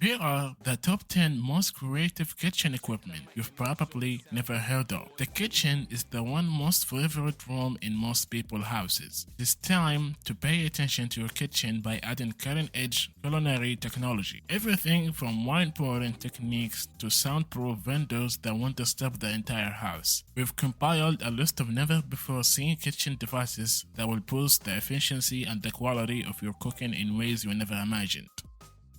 Here are the top 10 most creative kitchen equipment you've probably never heard of. The kitchen is the one most favorite room in most people's houses. It's time to pay attention to your kitchen by adding cutting-edge culinary technology. Everything from wine pouring techniques to soundproof vendors that won't disturb the entire house. We've compiled a list of never-before-seen kitchen devices that will boost the efficiency and the quality of your cooking in ways you never imagined.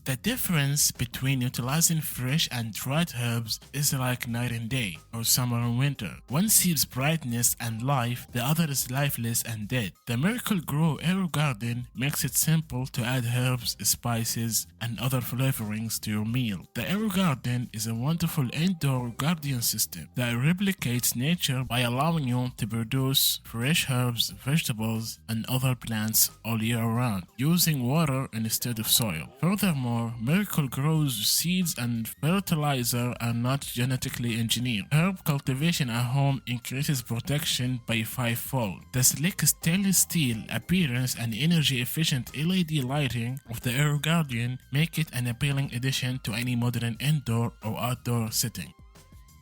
The difference between utilizing fresh and dried herbs is like night and day, or summer and winter. One sees brightness and life, the other is lifeless and dead. The Miracle Grow Air Garden makes it simple to add herbs, spices, and other flavorings to your meal. The Air Garden is a wonderful indoor garden system that replicates nature by allowing you to produce fresh herbs, vegetables, and other plants all year round, using water instead of soil. Furthermore, Miracle Grow's seeds and fertilizer are not genetically engineered. Herb cultivation at home increases protection by fivefold. The sleek stainless steel appearance and energy-efficient LED lighting of the Air Guardian make it an appealing addition to any modern indoor or outdoor setting.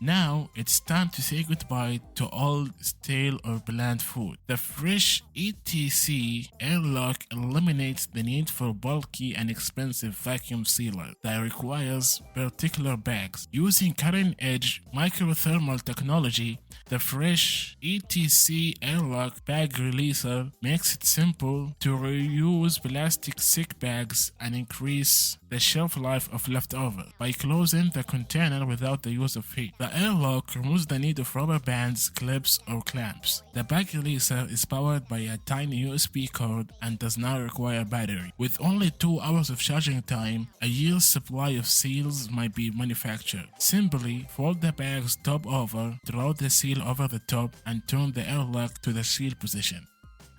Now it's time to say goodbye to old, stale, or bland food. The fresh ETC airlock eliminates the need for bulky and expensive vacuum sealer that requires particular bags. Using cutting-edge microthermal technology, the fresh ETC airlock bag releaser makes it simple to reuse plastic sick bags and increase the shelf life of leftovers by closing the container without the use of heat. The airlock removes the need of rubber bands, clips, or clamps. The bag releaser is powered by a tiny USB cord and does not require battery. With only 2 hours of charging time, a year's supply of seals might be manufactured. Simply fold the bags top over, throw the seal over the top, and turn the airlock to the seal position.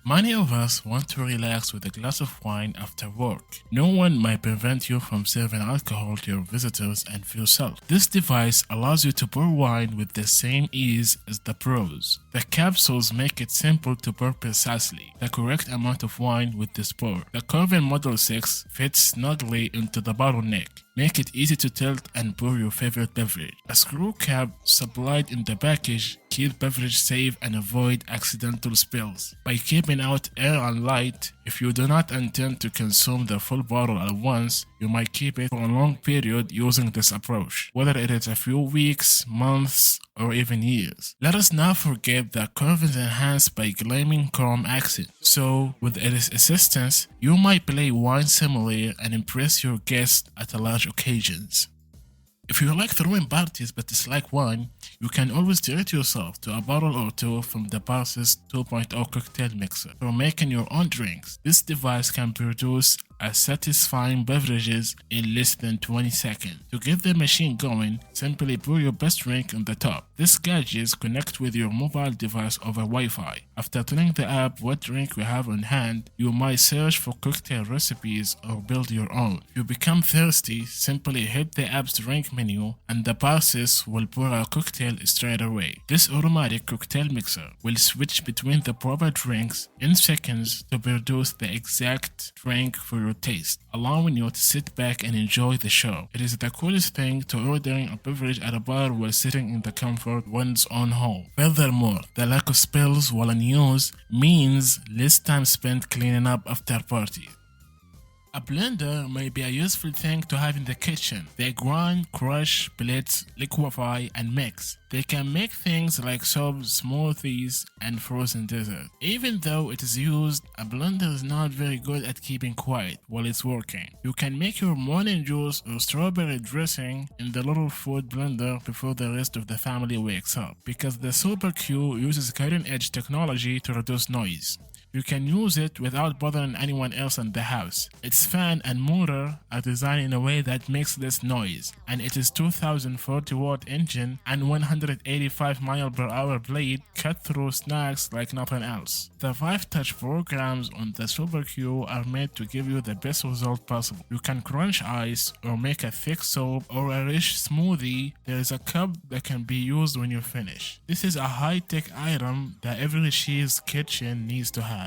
Many of us want to relax with a glass of wine after work. No one might prevent you from serving alcohol to your visitors and for yourself. This device allows you to pour wine with the same ease as the pros. The capsules make it simple to pour precisely the correct amount of wine with this pour. The Corvin Model 6 fits snugly into the bottleneck. Make it easy to tilt and pour your favorite beverage. A screw cap supplied in the package keeps beverage safe and avoid accidental spills. By keeping out air and light, if you do not intend to consume the full bottle at once, you might keep it for a long period using this approach, whether it is a few weeks, months, or even years. Let us not forget that Curve is enhanced by gleaming chrome accent, so with its assistance, you might play wine simulator and impress your guests at large occasions. If you like throwing parties but dislike wine, you can always treat yourself to a bottle or two from the Barces 2.0 cocktail mixer for making your own drinks. This device can produce satisfying beverages in less than 20 seconds. To get the machine going, simply pour your best drink on the top. This gadget connects with your mobile device over Wi-Fi. After telling the app what drink you have on hand, you might search for cocktail recipes or build your own. If you become thirsty, simply hit the app's drink menu and the Barces will pour a cocktail straight away. This automatic cocktail mixer will switch between the proper drinks in seconds to produce the exact drink for your taste, allowing you to sit back and enjoy the show. It is the coolest thing to ordering a beverage at a bar while sitting in the comfort of one's own home. Furthermore, the lack of spills while in use means less time spent cleaning up after parties. A blender may be a useful thing to have in the kitchen. They grind, crush, blitz, liquefy, and mix. They can make things like soups, smoothies, and frozen dessert. Even though it is used, a blender is not very good at keeping quiet while it's working. You can make your morning juice or strawberry dressing in the little food blender before the rest of the family wakes up, because the Super Q uses cutting-edge technology to reduce noise. You can use it without bothering anyone else in the house. Its fan and motor are designed in a way that makes less noise, and it is 2040 watt engine and 185 mile per hour blade cut through snacks like nothing else. The 5 touch programs on the Super Q are made to give you the best result possible. You can crunch ice or make a thick soap or a rich smoothie. There is a cup that can be used when you finish. This is a high-tech item that every chef's kitchen needs to have.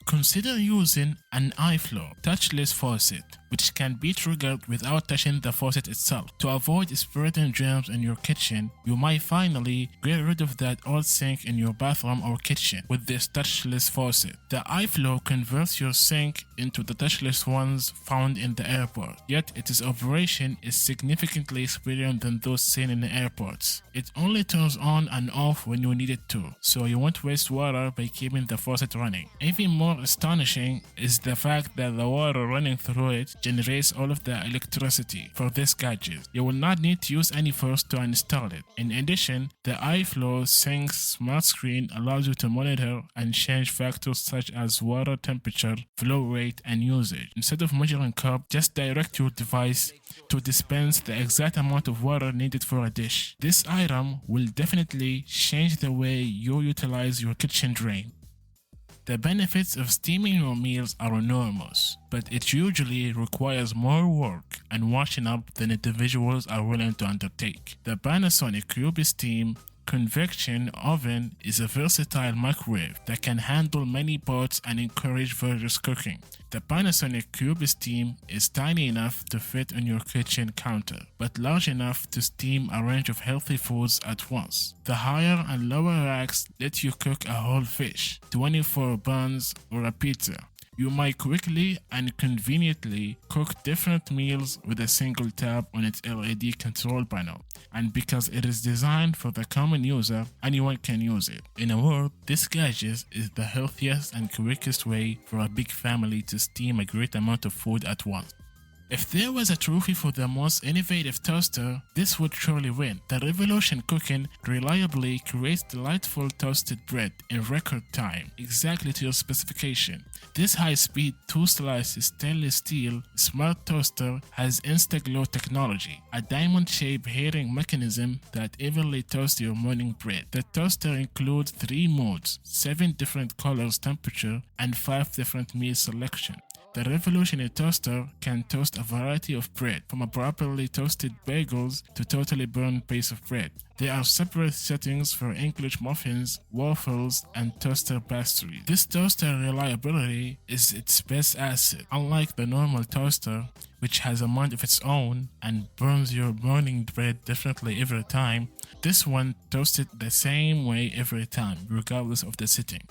Consider using an iFlow touchless faucet. which can be triggered without touching the faucet itself. To avoid spreading germs in your kitchen, you might finally get rid of that old sink in your bathroom or kitchen with this touchless faucet. The iFlow converts your sink into the touchless ones found in the airport, yet its operation is significantly superior than those seen in the airports. It only turns on and off when you need it to, so you won't waste water by keeping the faucet running. Even more astonishing is the fact that the water running through it generates all of the electricity for this gadget. You will not need to use any force to install it. In addition, the iFlow Sync's smart screen allows you to monitor and change factors such as water temperature, flow rate, and usage. Instead of measuring cup, just direct your device to dispense the exact amount of water needed for a dish. This item will definitely change the way you utilize your kitchen drain. The benefits of steaming your meals are enormous, but it usually requires more work and washing up than individuals are willing to undertake. The Panasonic CubeSteam convection oven is a versatile microwave that can handle many pots and encourage various cooking. The Panasonic CubeSteam is tiny enough to fit on your kitchen counter, but large enough to steam a range of healthy foods at once. The higher and lower racks let you cook a whole fish, 24 buns, or a pizza. You might quickly and conveniently cook different meals with a single tap on its LED control panel, and because it is designed for the common user, anyone can use it. In a word, this gadget is the healthiest and quickest way for a big family to steam a great amount of food at once. If there was a trophy for the most innovative toaster, this would surely win. The Revolution Cooking reliably creates delightful toasted bread in record time, exactly to your specification. This high-speed 2-slice stainless steel smart toaster has InstaGlow technology, a diamond-shaped heating mechanism that evenly toasts your morning bread. The toaster includes 3 modes, 7 different colors, temperature, and 5 different meal selection. The Revolution toaster can toast a variety of bread, from a properly toasted bagels to totally burned piece of bread. There are separate settings for English muffins, waffles, and toaster pastries. This toaster reliability is its best asset. Unlike the normal toaster, which has a mind of its own and burns your morning bread differently every time, this one toasts it the same way every time, regardless of the setting.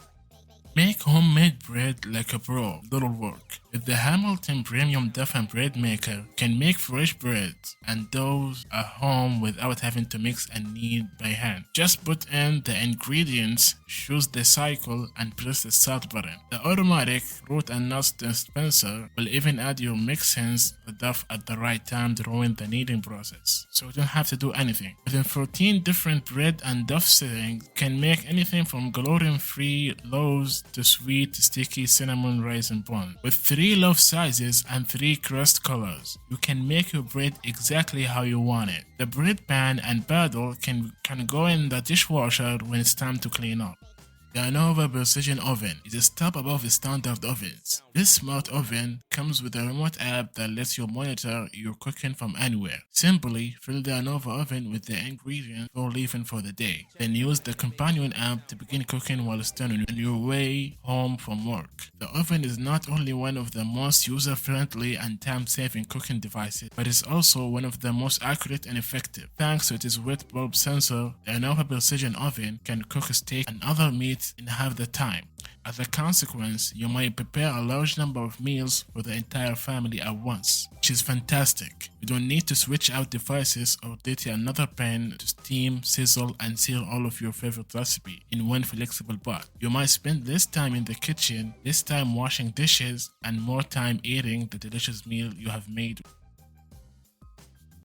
Make homemade bread like a pro, little work. If the Hamilton Premium Duff and Bread Maker can make fresh breads and doughs at home without having to mix and knead by hand. Just put in the ingredients, choose the cycle, and press the start button. The automatic root and nuts dispenser will even add your mixins the duff at the right time during the kneading process, so you don't have to do anything. Within 14 different bread and duff settings, can make anything from gluten-free loaves to sweet, sticky cinnamon raisin buns. With 3 loaf sizes and 3 crust colors, you can make your bread exactly how you want it. The bread pan and paddle can go in the dishwasher when it's time to clean up. The Anova Precision Oven is a step above standard ovens. This smart oven comes with a remote app that lets you monitor your cooking from anywhere. Simply fill the Anova oven with the ingredients before leaving for the day. Then use the companion app to begin cooking while still on your way home from work. The oven is not only one of the most user-friendly and time-saving cooking devices, but is also one of the most accurate and effective. Thanks to its wet bulb sensor, the Anova Precision Oven can cook steak and other meat in half the time. As a consequence, you might prepare a large number of meals for the entire family at once, which is fantastic. You don't need to switch out devices or dirty another pan to steam, sizzle, and seal all of your favorite recipe in one flexible pot. You might spend less time in the kitchen, less time washing dishes, and more time eating the delicious meal you have made.